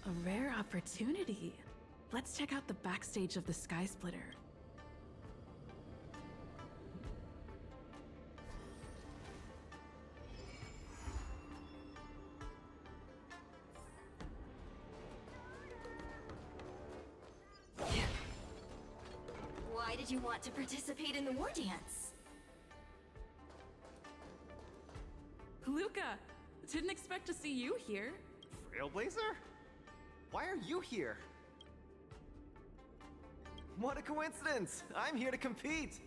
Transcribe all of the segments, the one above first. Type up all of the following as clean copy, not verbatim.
A rare opportunity. Let's check out the backstage of the Sky Splitter. Why did you want to participate in the war dance? Luca, didn't expect to see you here. Trailblazer? Why are you here? What a coincidence! I'm here to compete!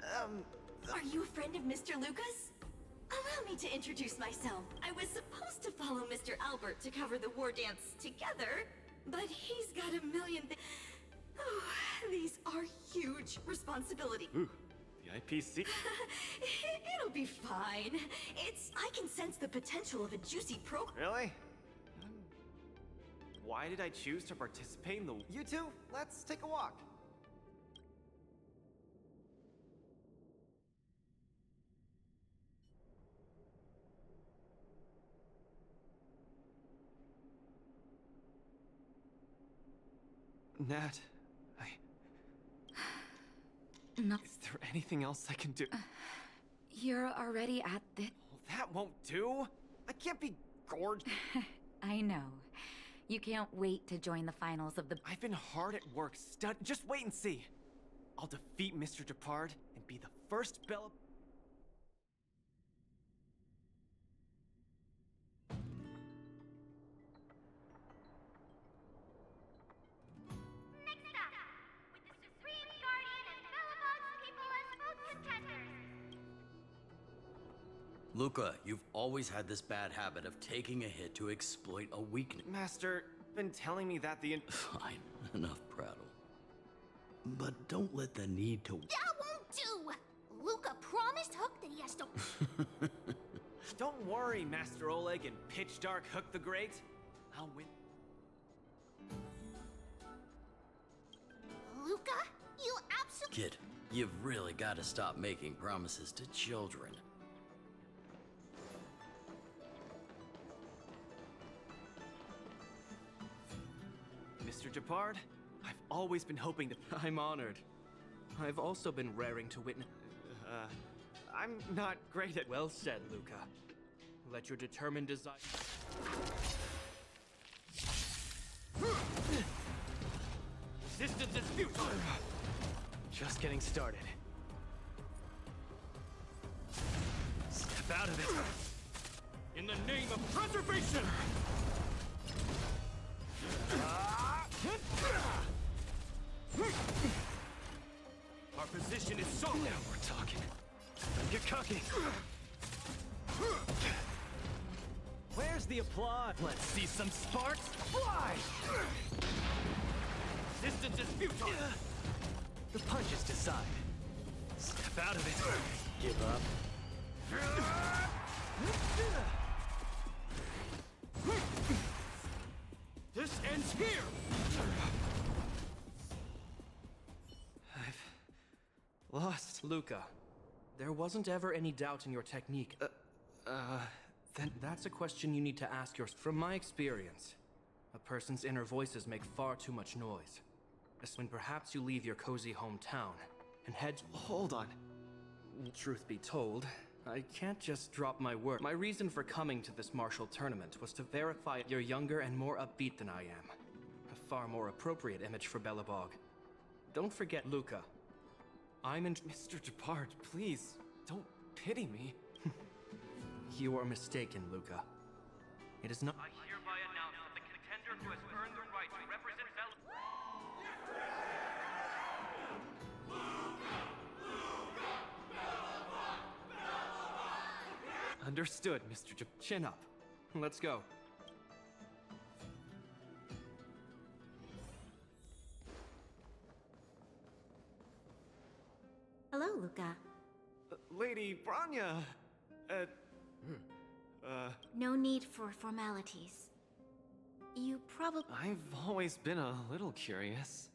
Are you a friend of Mr. Lucas? Allow me to introduce myself. I was supposed to follow Mr. Albert to cover the war dance together, but he's got a million Oh, these are huge responsibilities. Ooh, the IPC. It'll be fine. I can sense the potential of a juicy program. Really? Why did I choose to participate in the... You two, let's take a walk. Nat, No. Is there anything else I can do? You're already at the... Oh, that won't do! I can't be gorged. I know. You can't wait to join the finals of the... I've been hard at work just wait and see. I'll defeat Mr. Depard and be the first Bella... Next up, with the Supreme Guardian and Bellabog's people as both contenders. Luca, you've always had this bad habit of taking a hit to exploit a weakness. Master, been telling me that the... Fine, enough prattle. But don't let the need to... That won't do! Luca promised Hook that he has to... Don't worry, Master Oleg and Pitch Dark Hook the Great. I'll win. Luca, you absolutely... Kid, you've really got to stop making promises to children. Mr. Depard, I've always been hoping to... I'm honored. I've also been raring to witness... I'm not great at... Well said, Luca. Let your determined desire... Resistance is futile! Just getting started. Step out of it! In the name of preservation! Our position is solid. Now we're talking. Don't get cocky. Where's the applause? Let's see some sparks fly! Resistance is futile. The punches decide. Step out of it. Give up. This ends here! I've... lost. Luca, there wasn't ever any doubt in your technique. Then... That's a question you need to ask yourself. From my experience, a person's inner voices make far too much noise. As when perhaps you leave your cozy hometown and head... Hold on. Truth be told, I can't just drop my word. My reason for coming to this martial tournament was to verify you're younger and more upbeat than I am. A far more appropriate image for Belobog. Don't forget, Luca. I'm in... Mr. Depard, please, don't pity me. You are mistaken, Luca. It is not... I hereby announce that the contender who has earned the right to represent Understood, Mr. Chin up. Let's go. Hello, Luca. Lady Branya! No need for formalities. You probably... I've always been a little curious.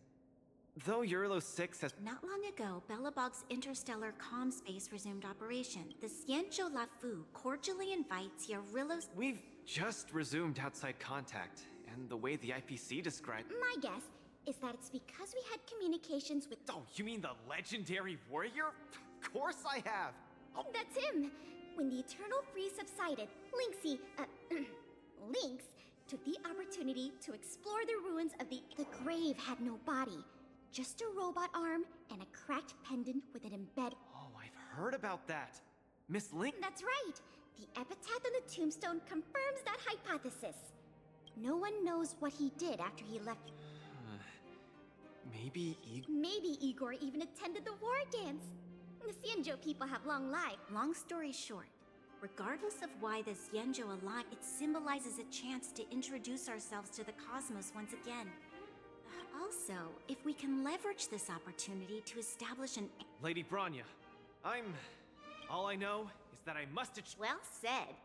Though Eurolo 6 has... Not long ago, Belobog's interstellar comm space resumed operation. The Xianzhou Lafu cordially invites Eurylos... We've just resumed outside contact, and the way the IPC described. My guess is that it's because we had communications with. Oh, you mean the legendary warrior? Of course I have! That's him! When the Eternal Freeze subsided, Lynx took the opportunity to explore the ruins of the grave had no body, just a robot arm and a cracked pendant with an embed. Oh, I've heard about that. Miss Link. That's right! The epitaph on the tombstone confirms that hypothesis. No one knows what he did after he left. Maybe Maybe Igor even attended the war dance. The Xianzhou people have long lives. Long story short, regardless of why the Xianzhou aligned, it symbolizes a chance to introduce ourselves to the cosmos once again. Also, if we can leverage this opportunity to establish an... Lady Branya, all I know is that I must achieve. Well said.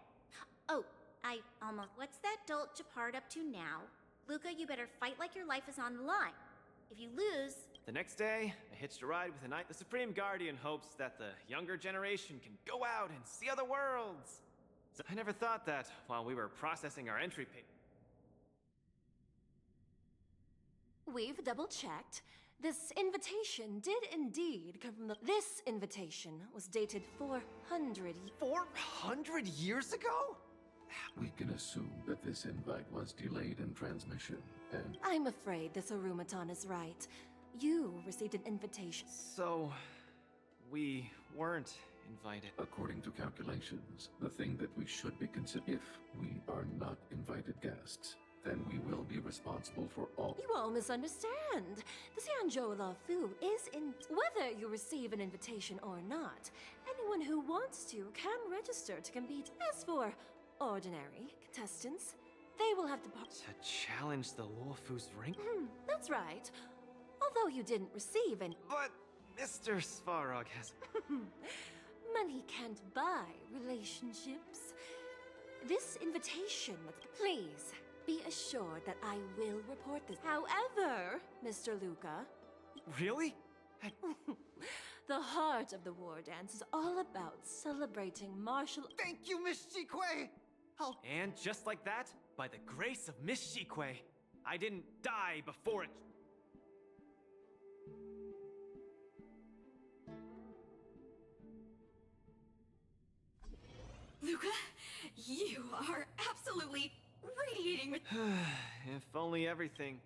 Oh, I almost... What's that dolt Japard up to now? Luca, you better fight like your life is on the line. If you lose... The next day, I hitched a ride with a knight. The Supreme Guardian hopes that the younger generation can go out and see other worlds. So I never thought that while we were processing our entry page. We've double-checked. This invitation did indeed come from the... This invitation was dated 400 400 years ago? We can assume that this invite was delayed in transmission, and... I'm afraid this Arumaton is right. You received an invitation. So... we weren't invited. According to calculations, the thing that we should be considering, if we are not invited guests, then we will be responsible for all... You all misunderstand. The Xianzhou La Fu is in... Whether you receive an invitation or not, anyone who wants to can register to compete. As for ordinary contestants, they will have to... To challenge the Luofu's ring? That's right. Although you didn't receive any... But Mr. Svarog has... Money can't buy relationships. This invitation... Please, be assured that I will report this. However, Mr. Luca... Really? The heart of the war dance is all about celebrating martial... Thank you, Miss Shikwe! And just like that, by the grace of Miss Shikwe, I didn't die before it... Luca, you are absolutely radiating with... If only everything...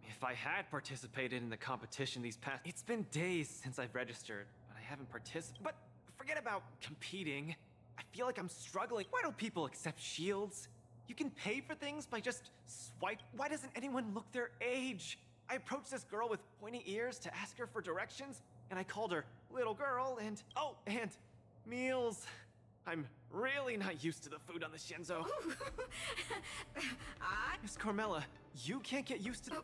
If I had participated in the competition these past... It's been days since I've registered, but I haven't participated... But forget about competing. I feel like I'm struggling. Why don't people accept shields? You can pay for things by just swipe... Why doesn't anyone look their age? I approached this girl with pointy ears to ask her for directions, and I called her little girl and... Oh, and meals. I'm really not used to the food on the Shenzhou. Miss Carmela, you can't get used to...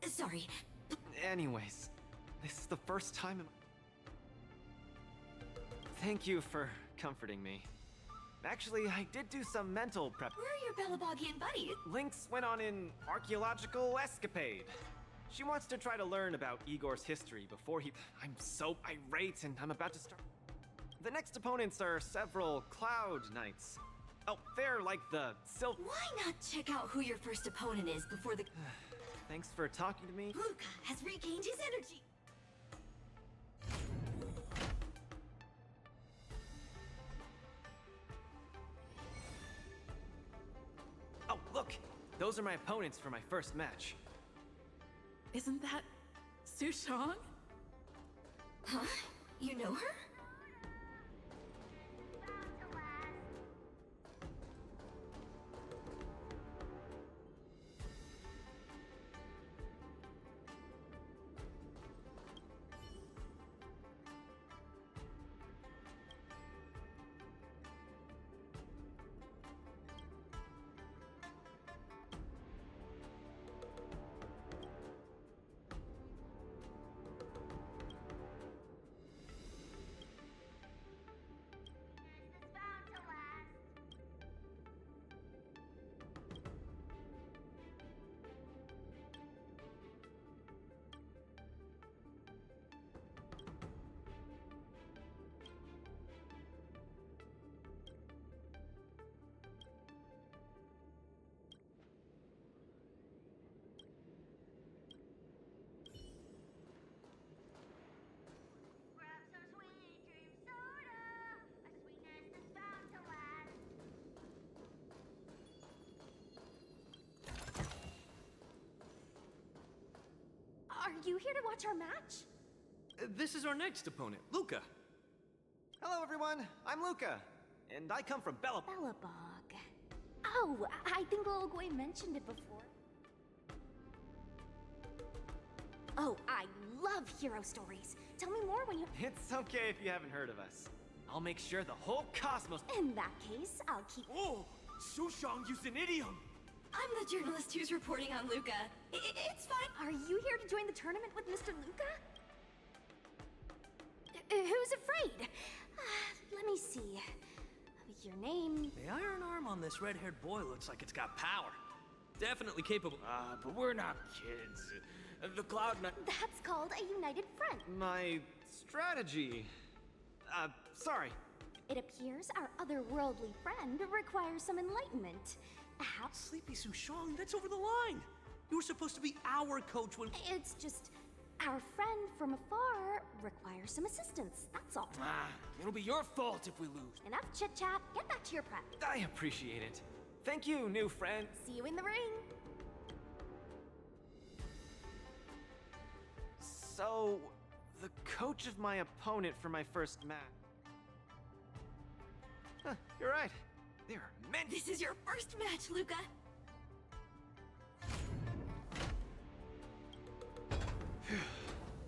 Sorry. Anyways, this is the first time in... Thank you for comforting me. Actually, I did do some mental prep. Where are your Belabogian buddies? Lynx went on an archaeological escapade. She wants to try to learn about Igor's history before he... I'm so irate and I'm about to start... The next opponents are several Cloud Knights. Oh, they're like the Why not check out who your first opponent is before the... Thanks for talking to me. Luca has regained his energy. Oh, look! Those are my opponents for my first match. Isn't that Su Shang? Huh? You know her? you here to watch our match? This is our next opponent, Luca. Hello, everyone. I'm Luca, and I come from Bella. Bellabog. Oh, I think Little Gwei mentioned it before. Oh, I love hero stories. Tell me more when you... It's okay if you haven't heard of us. I'll make sure the whole cosmos... In that case, I'll keep... Oh! Sushang used an idiom! I'm the journalist who's reporting on Luca. It's fine. Are you here to join the tournament with Mr. Luca? Who's afraid? Let me see. Your name... The iron arm on this red-haired boy looks like it's got power. Definitely capable. But we're not kids. The Cloud Knight... That's called a united front. My strategy... sorry. It appears our otherworldly friend requires some enlightenment. How? Sleepy Sushang, that's over the line! You were supposed to be our coach when... It's just... Our friend from afar requires some assistance, that's all. It'll be your fault if we lose. Enough chit-chat, get back to your prep. I appreciate it. Thank you, new friend. See you in the ring. So, the coach of my opponent for my first match. Huh, you're right. There are many. This is your first match, Luca.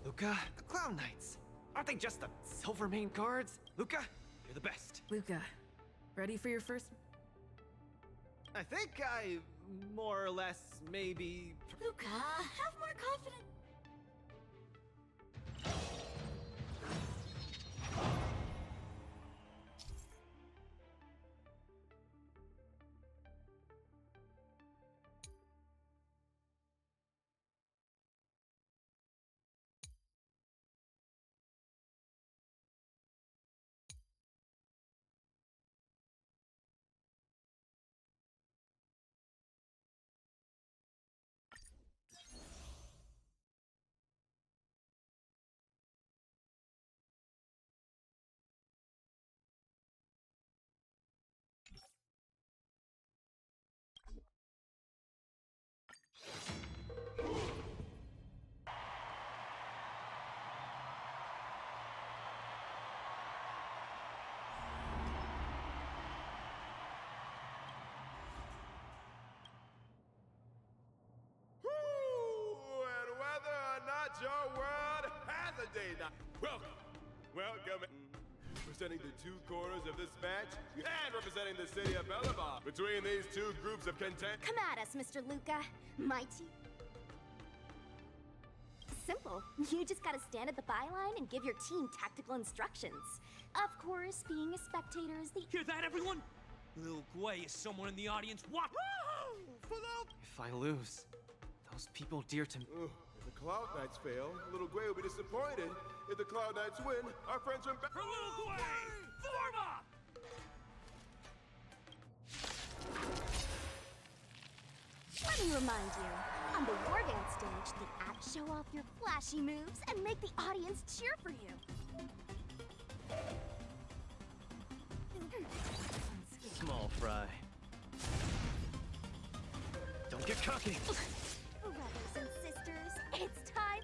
Luca, the Clown Knights. Aren't they just the Silvermane guards? Luca, you're the best. Luca, ready for your first... I think I more or less maybe... Luca, have more confidence. Your world has a day now. Welcome. Representing the two corners of this match and representing the city of Bellabog. Between these two groups of content. Come at us, Mr. Luca. Mighty. Simple. You just gotta stand at the byline and give your team tactical instructions. Of course, being a spectator is the... Hear that, everyone? Lil Gwei is someone in the audience. What? If I lose, those people dear to me... If the Cloud Knights fail, Little Gwei will be disappointed. If the Cloud Knights win, our friends from... For Lil Gwei! Form up! Let me remind you, on the war dance stage, the acts show off your flashy moves and make the audience cheer for you. Small fry. Don't get cocky! Brothers and sisters, it's time.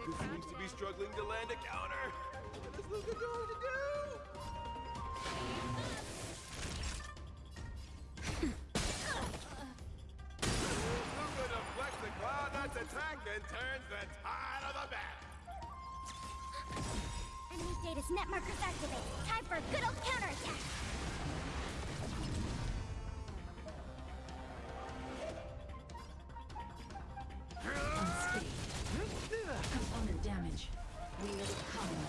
Who seems to be struggling to land a counter? What is Luca going to do? Luca deflects the Cloud Knight's attack and turns the tide of the battle. Enemy status net markers activate. Time for a good old counterattack. Component damage. Weird coming.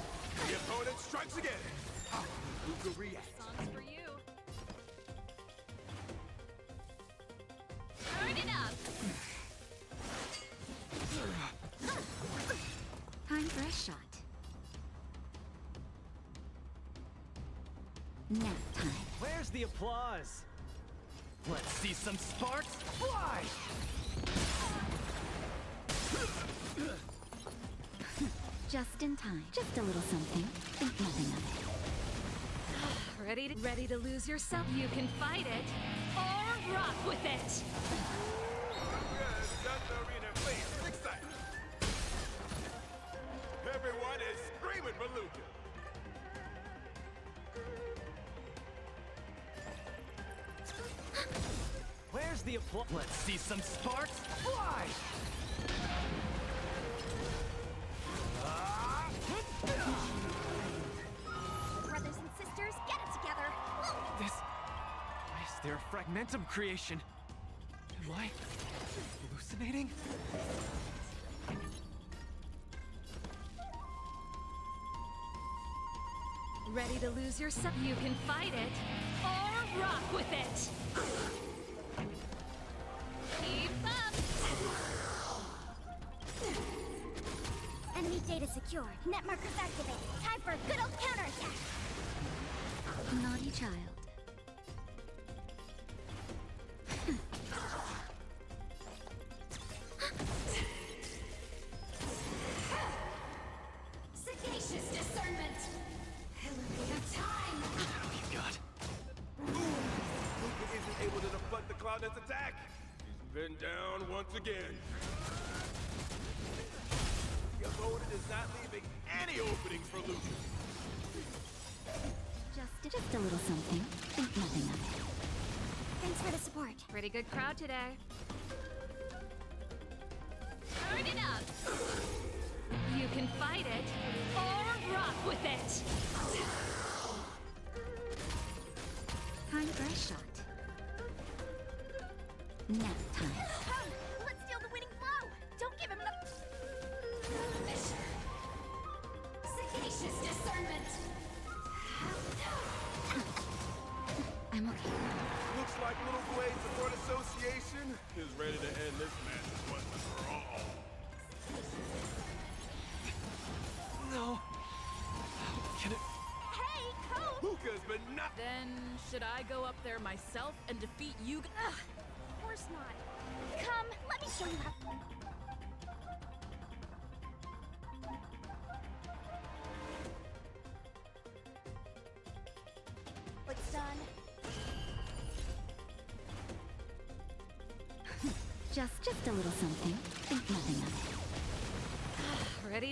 The opponent strikes again. How will Luca react? Songs for you. Turn it up. Time for a shot. Nap time. Where's the applause? Let's see some sparks fly! Just in time. Just a little something. Think nothing of it. Ready to lose yourself? You can fight it or rock with it. Arena, please, excited. Everyone is screaming for Luca. Where's the applause? Let's see some sparks fly! Brothers and sisters, get it together. This... Why is there a fragmentum creation? Am I hallucinating? Ready to lose yourself? You can fight it or rock with it. Keep up. Enemy data secure. Net markers activated. Time for a good old counterattack. Naughty child. Sagacious discernment. Hillary of time. Oh, you got. Luca isn't able to deflect the Cloudnet's attack. He's been down once again. The opponent is not leaving any openings for Luca. Just a little something. Think nothing of it. Thanks for the support. Pretty good crowd today. Turn it up. You can fight it or rock with it. Time for a shot. Nap time. Let's steal the winning blow. Don't give him enough. Sagacious discernment. I'm okay. Looks like Little Blade Support Association is ready to end this match once and for all. No. How can it... Hey, coach! Luca's been not... Then, should I go up there myself and defeat you? Ugh, of course not. Come, let me show you how. It's done. Just a little something. Think nothing of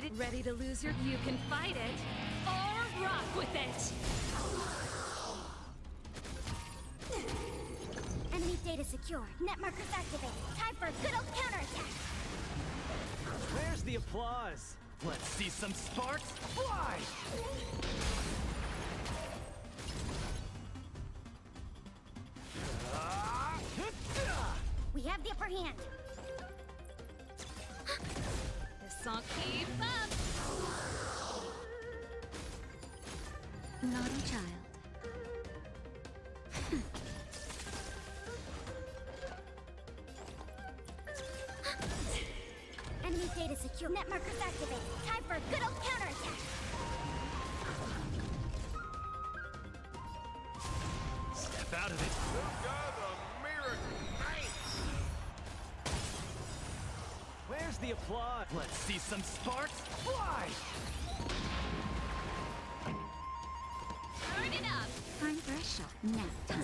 it. Ready to lose your... You can fight it or rock with it. Enemy data secure. Net markers activated. Time for a good old counterattack. Where's the applause? Let's see some sparks fly! We have the upper hand. This song, keep up. Naughty child. Enemy data secure. Net markers activated. Time for a good old counterattack. Step out of it. Luca the Miracle Knight! Where's the applause? Let's see some sparks fly! Turn it up. Time for a shot. Nap time.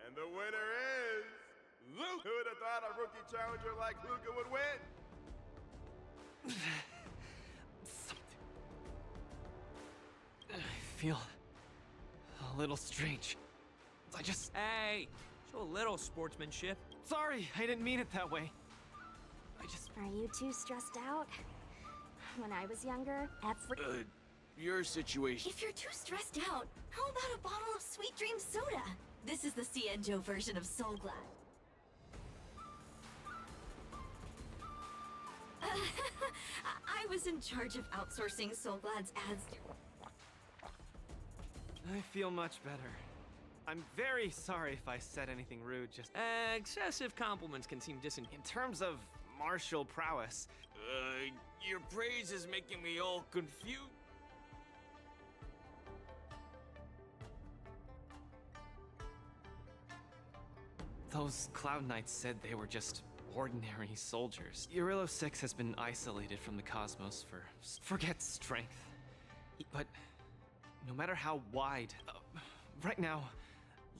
And the winner is... Luca! Who would have thought a rookie challenger like Luca would win? I feel a little strange. I just... Hey, show a little sportsmanship. Sorry, I didn't mean it that way. I just... Are you too stressed out? When I was younger, every... Your situation. If you're too stressed out, how about a bottle of Sweet Dream soda? This is the Cienjo version of Soul Glad. I was in charge of outsourcing Soul Glad's ads. I feel much better. I'm very sorry if I said anything rude, just... Excessive compliments can seem In terms of martial prowess... Your praise is making me all confused. Those Cloud Knights said they were just ordinary soldiers. Urilo 6 has been isolated from the cosmos for... forget strength. But no matter how wide... right now,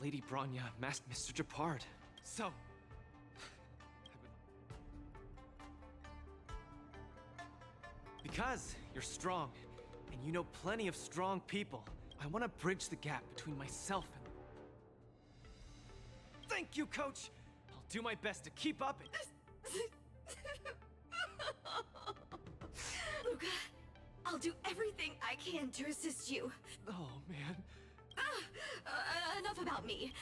Lady Bronya masked Mr. Japard. So... because you're strong, and you know plenty of strong people, I want to bridge the gap between myself and... Thank you, Coach! I'll do my best to keep up and... Luca, I'll do everything I can to assist you. Oh, man. Enough about me.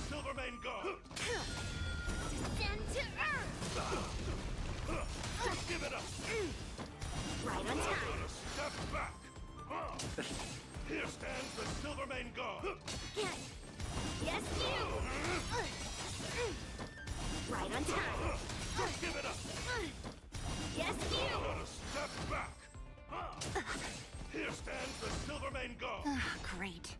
Silvermane God! Descend to Earth! Just give it up! Right on time. Step back! Here stands the Silvermane God! Yes, you! Right on time. Just give it up! Yes, you! Not a step back! Here stands the Silvermane God! Great.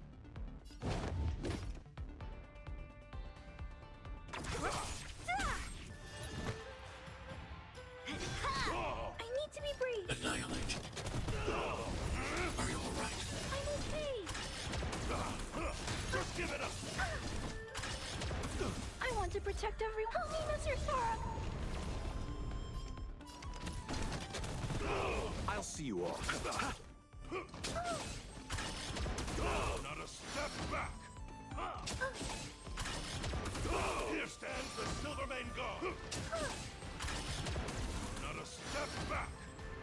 I need to be brief. Annihilate. Are you alright? I'm okay. Just give it up! I want to protect everyone. Help me, Mr. Sora. I'll see you off. Not a step back! Here stands the Silvermane God! Not a step back!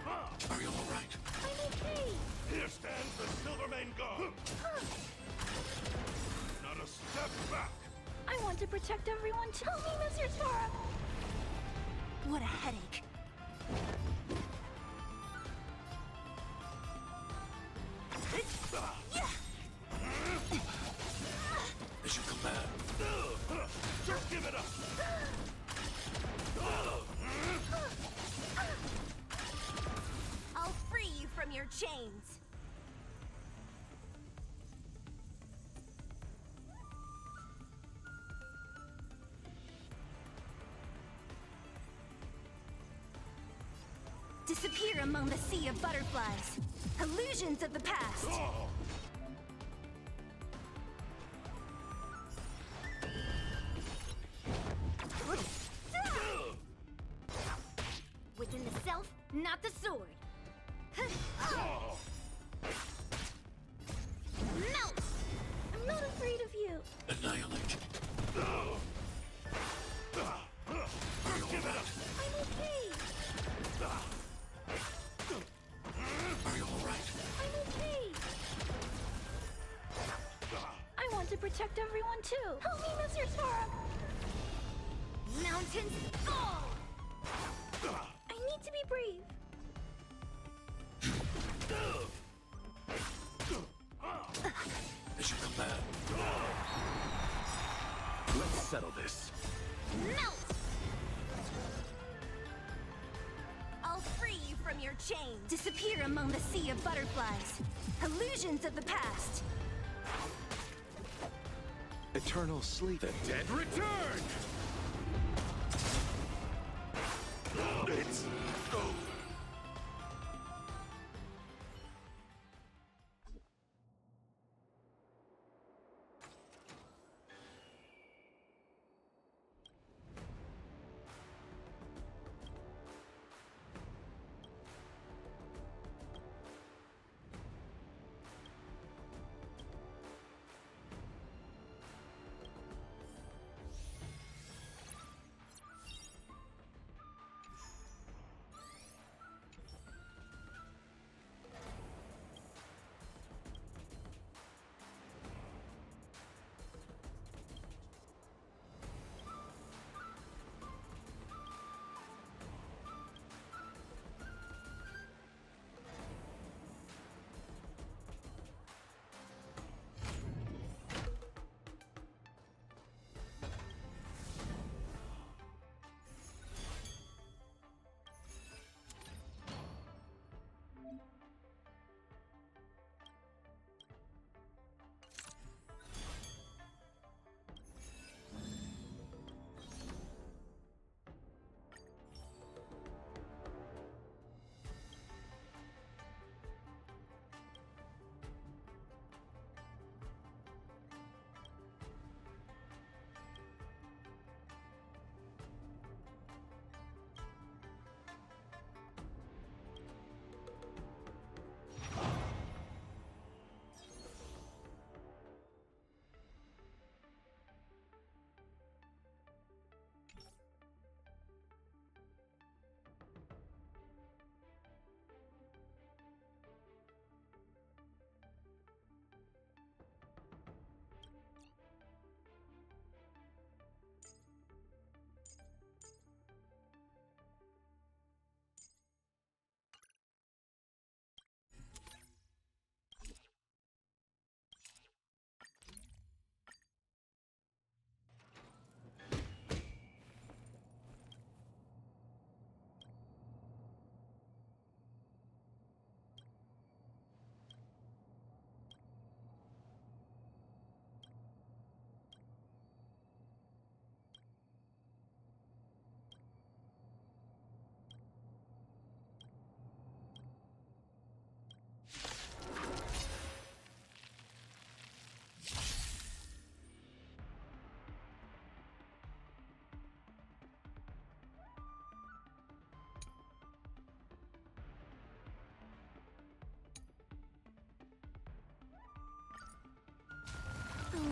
Are you alright? I'm okay. Here stands the Silvermane God! Not a step back! I want to protect everyone too. Help me, Mr. Sora. What a headache. your chains! Disappear among the sea of butterflies. Illusions of the past. Within the self, not the sword. Melt! I'm not afraid of you. Annihilate. Give it up. I'm okay. Are you all right? I'm okay. I want to protect everyone too. Help me, Mr. Sora. Mountains fall. I need to be brave. They should come back. Let's settle this. Melt! I'll free you from your chains. Disappear among the sea of butterflies. Illusions of the past. Eternal sleep. The dead return! It's over.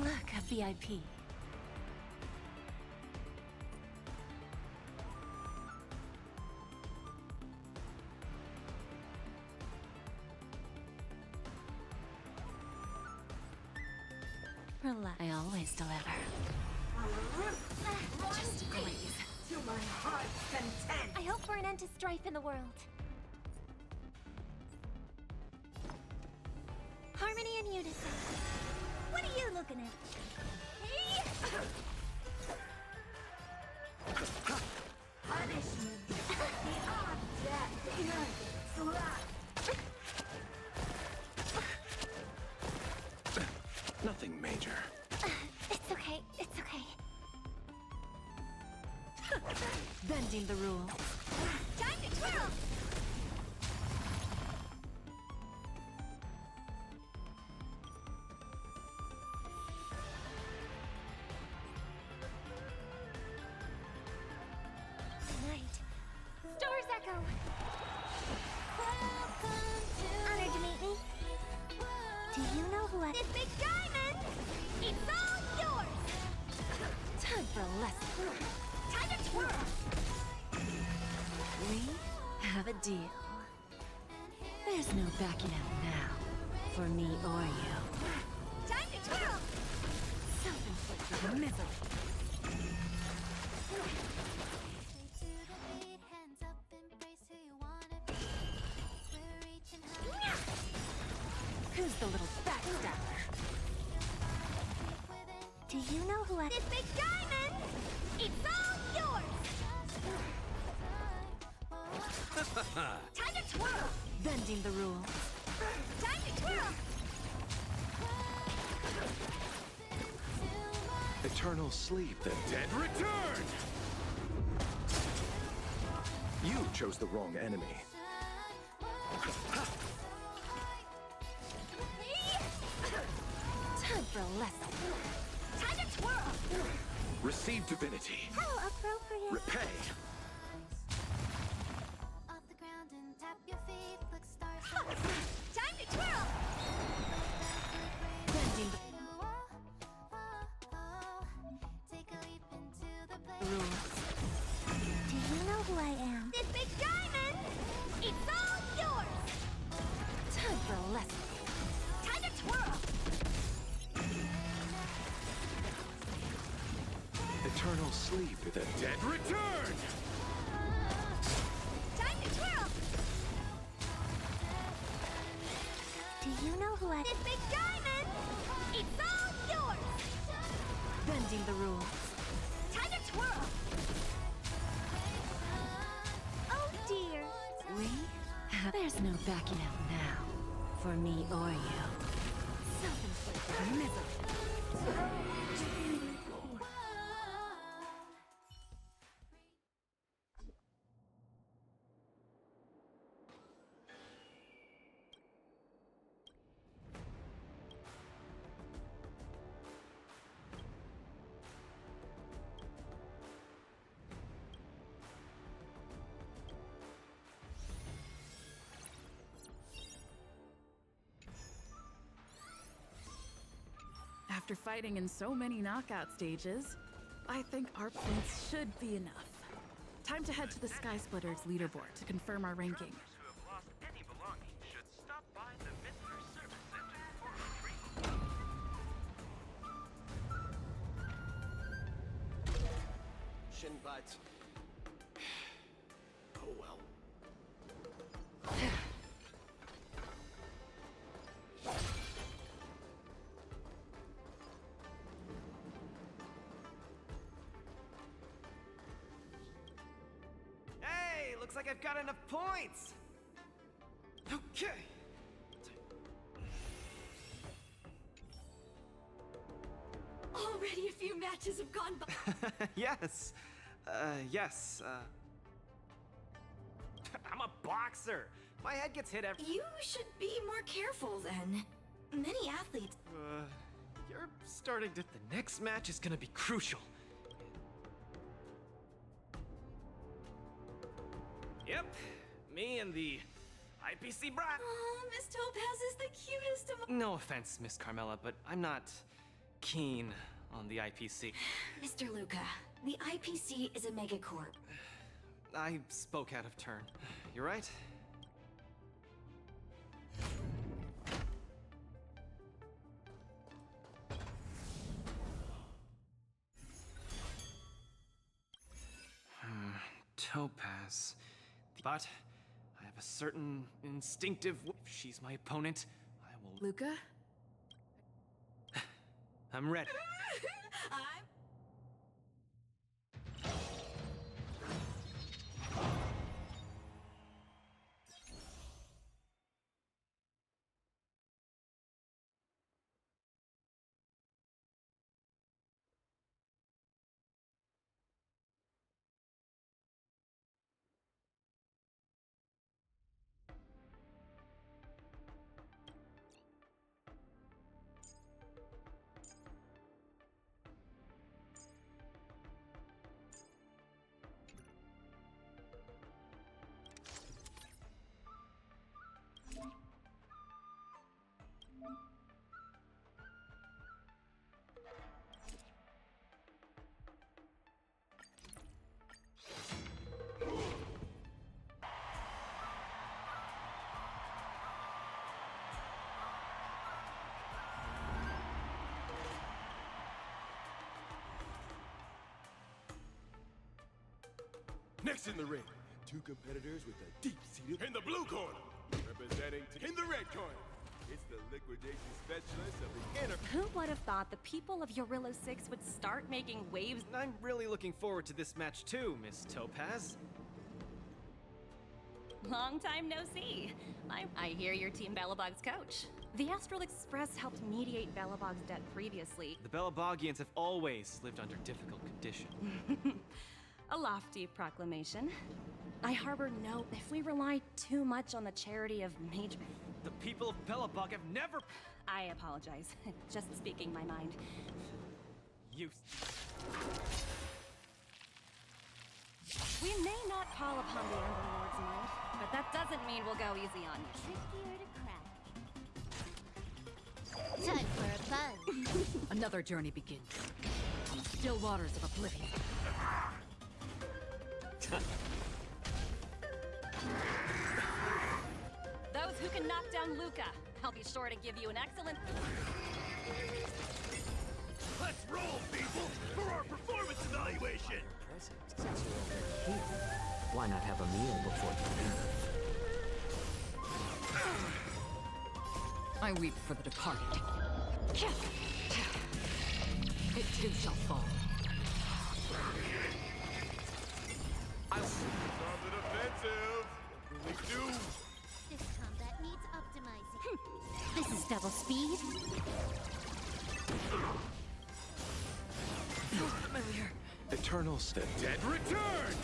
Look, a VIP. Relax. I always deliver. Just breathe. To my heart's content. I hope for an end to strife in the world. Harmony and unison. What are you looking at? Hey! Punishment. The object. the rules. Time to twirl! Night. Stars echo. Honored to meet me. Do you know who I... This big diamond! It's all yours! Time for a lesson. Time to twirl! We have a deal. There's no backing out now, for me or you. Time to twirl! Self-inflicted misery. Who's the little backstabber? Do you know who I... This big diamond! It's all yours! Time to twirl! Bending the rules. Time to twirl! Eternal sleep, the dead return! You chose the wrong enemy. Time for a lesson. Time to twirl! Receive divinity. How appropriate! Repay. Off the ground and tap your feet. Look stars. Time to twirl! Bending the Take a leap into the play. rules. Do you know who I am? This big diamond! It's all yours! Time for a lesson. Time to twirl! Eternal sleep, the dead return! Time to twirl! Do you know who I... This big diamond! It's all yours! Bending the rules. Time to twirl! Oh dear! We have... There's no backing out now, for me or you. Self-inflicted misery. After fighting in so many knockout stages, I think our points should be enough. Time to head to the Sky Splitters leaderboard to confirm our ranking. Who have lost any belongings should stop by the Visitor Service Center for retrieval. Shin bites. Oh well. Hey, looks like I've got enough points. Okay. Already a few matches have gone by. Yes. Yes. I'm a boxer. My head gets hit every... You should be more careful then. Many athletes... You're starting to... The next match is gonna be crucial. Yep. Me and the IPC brat. Oh, Miss Topaz is the cutest of... No offense, Miss Carmela, but I'm not keen on the IPC. Mr. Luca, the IPC is a megacorp. I spoke out of turn. You're right. Topaz. But I have a certain instinctive... If she's my opponent, I will... Luca? I'm ready. Next in the ring, two competitors with a deep-seated in the blue corner, representing in the red corner. It's the liquidation specialist of the inner. Who would have thought the people of Eurilo 6 would start making waves? I'm really looking forward to this match too, Miss Topaz. Long time no see. I hear you're Team Belobog's coach. The Astral Express helped mediate Belobog's debt previously. The Belabogians have always lived under difficult conditions. A lofty proclamation. I harbor no if we rely too much on the charity of major... The people of Belobog have never... I apologize. Just speaking my mind. You... We may not call upon the Ember Lord's might, but that doesn't mean we'll go easy on you. Trickier to crack. Time for a fun. Another journey begins. On the still waters of oblivion. Those who can knock down Luca, I'll be sure to give you an excellent... Let's roll, people, for our performance evaluation! Since you're already here, why not have a meal before you leave? I weep for the departed. It too shall fall. I'll see the defensive. We do. This combat needs optimizing. This is double speed. Familiar. Eternals, the dead return!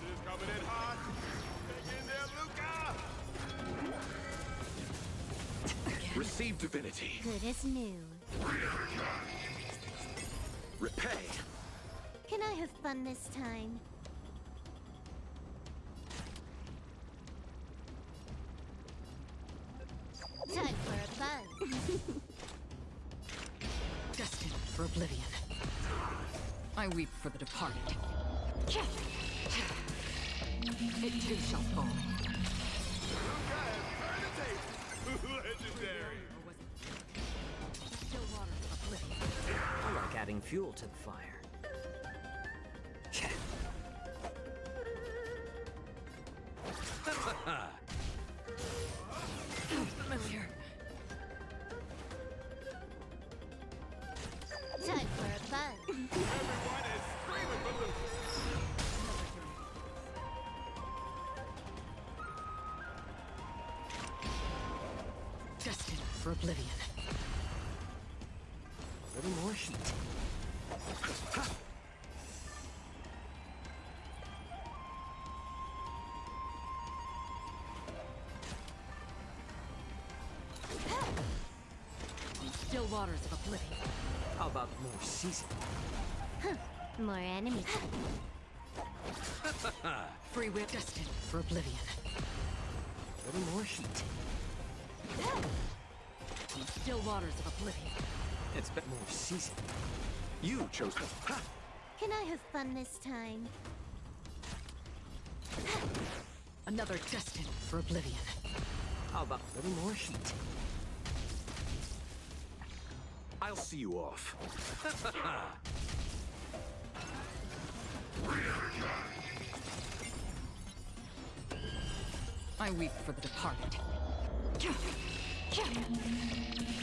Is coming in hot. Hang in there, Luca. Receive divinity. Good as new. Repay. Can I have fun this time? Time for a fun. Destined for oblivion. I weep for the departed. It too shall fall. Legendary. Still waters of oblivion. I like adding fuel to the fire. Familiar. Time for a fun. Everyone is screaming for Luca. Destined for oblivion. A little more heat. Still waters of oblivion. How about more seasoning? Huh. More enemies. Free will destined for oblivion. A little more heat. Still waters of oblivion. It's been more seasoning. You chose to... Can I have fun this time? Another destined for oblivion. How about a little more heat? I'll see you off. I weep for the departed.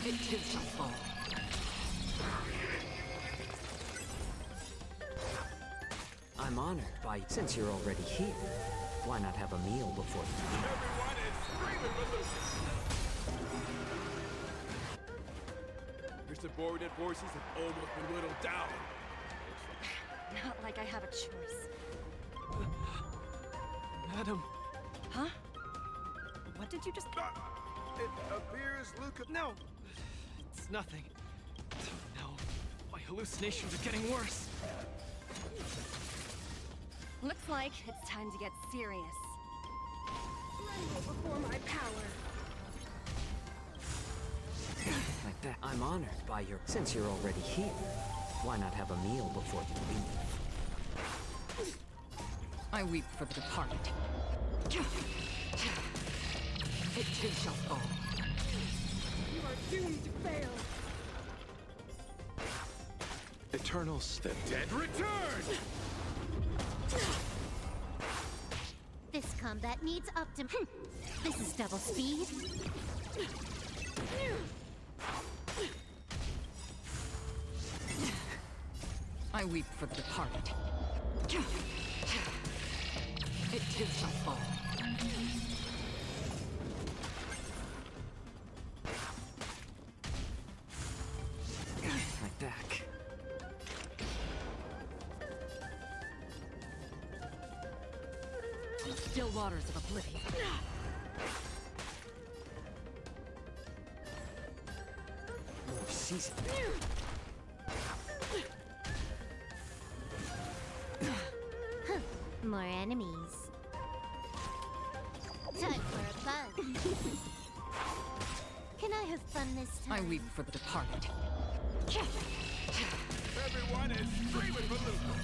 It too shall fall. I'm honored by... Since you're already here, why not have a meal before you leave? Everyone is screaming for Luca. Your subordinate forces have almost been whittled down. Not like I have a choice. Madam. Huh? What did you just... It appears Luca... No! It's nothing. No. My hallucinations are getting worse. Looks like it's time to get serious. Tremble before my power. Like that. I'm honored by your... Since you're already here, why not have a meal before you leave? I weep for the departed. It too shall fall. You are doomed to fail. Eternal the dead return! This combat needs This is double speed. I weep for the departed. It too shall fall. My back. On the still waters of oblivion. More season. More enemies. Time for a fun. Can I have fun this time? I weep for the departed. Everyone is screaming for Luca.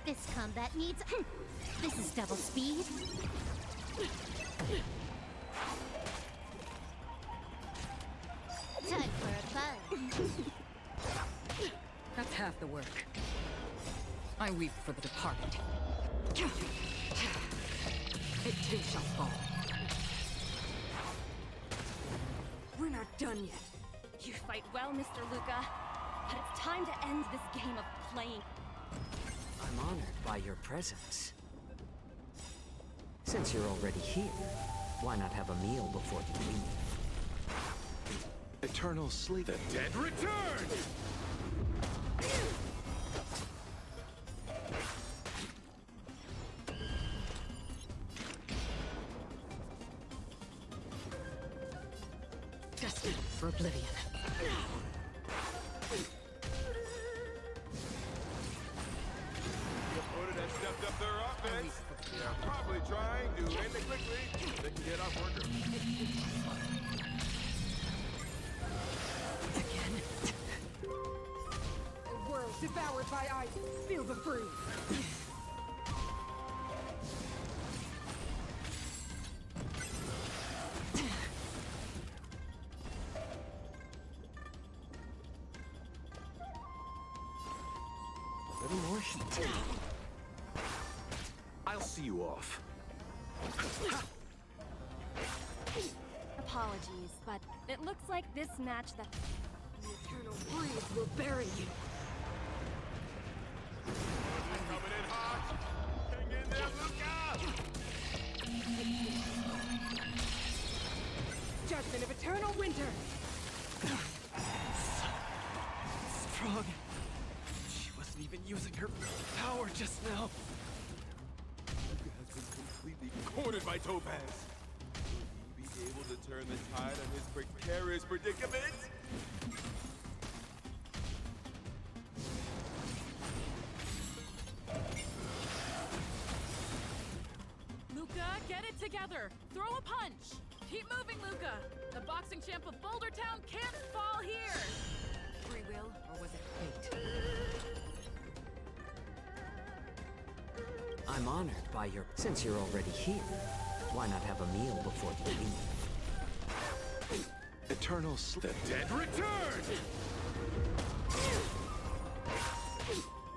This combat needs This is double speed. Time for a fun. That's half the work. I weep for the departed. It too shall fall. We're not done yet. You fight well, Mr. Luca, but it's time to end this game of playing. I'm honored by your presence. Since you're already here, why not have a meal before you leave? Eternal sleep. The dead return! Destined for oblivion. The opponent has stepped up their offense. They are probably trying to end it quickly so they can get off work early. A world devoured by ice. Feel the freeze. A little more heat. I'll see you off. Apologies, but it looks like this match that The eternal breeze will bury you. Coming in hot. Hang in there, Luca! Judgment of eternal winter. Strong. She wasn't even using her power just now. Luca has been completely cornered by Topaz. Will he be able to turn the tide on his precarious predicament? Luca, get it together. Throw a punch. Keep moving, Luca. The boxing champ of Boulder Town can't fall here. Free will, or was it fate? I'm honored by your... Since you're already here, why not have a meal before you leave? Eternal sleep. The dead return!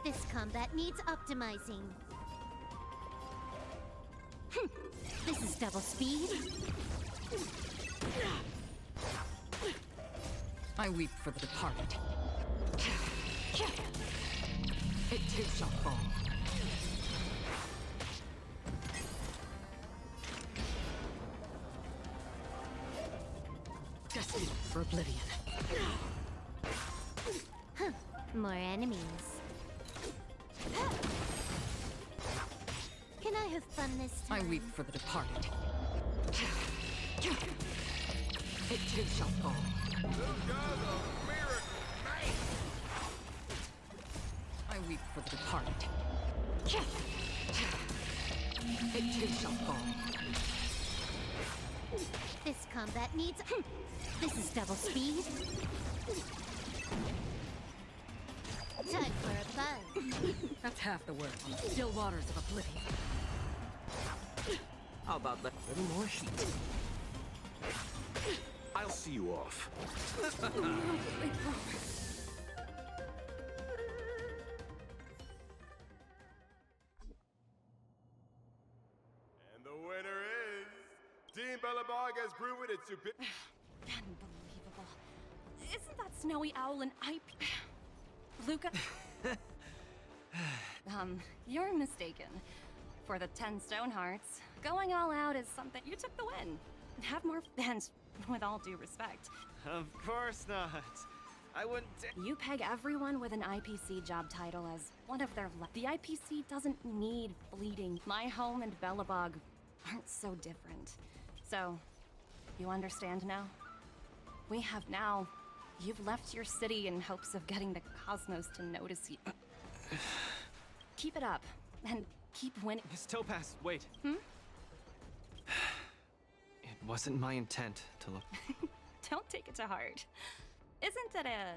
This combat needs optimizing. This is double speed. I weep for the departed. It too shall fall. Destined for oblivion. More enemies. Can I have fun this time? I weep for the departed. It too shall fall. Luca's a miracle man! I weep for the departed. It too shall fall. This combat needs... This is double speed. Time for a fun. That's half the work on the still waters of oblivion. How about a little more heat? I'll see you off. And the winner is Team Belobog has proven its superior. Unbelievable. Isn't that snowy owl an IP? Luca? You're mistaken. For the 10 stone hearts, going all out is something. You took the win. Have more fans, with all due respect. Of course not. I wouldn't. You peg everyone with an IPC job title as one of their. The IPC doesn't need fleeting. My home and Belobog aren't so different. So, you understand now? We have now. You've left your city in hopes of getting the cosmos to notice you. Keep it up, and keep winning. Miss Topaz, wait. Hmm? It wasn't my intent to look. Don't take it to heart. Isn't it a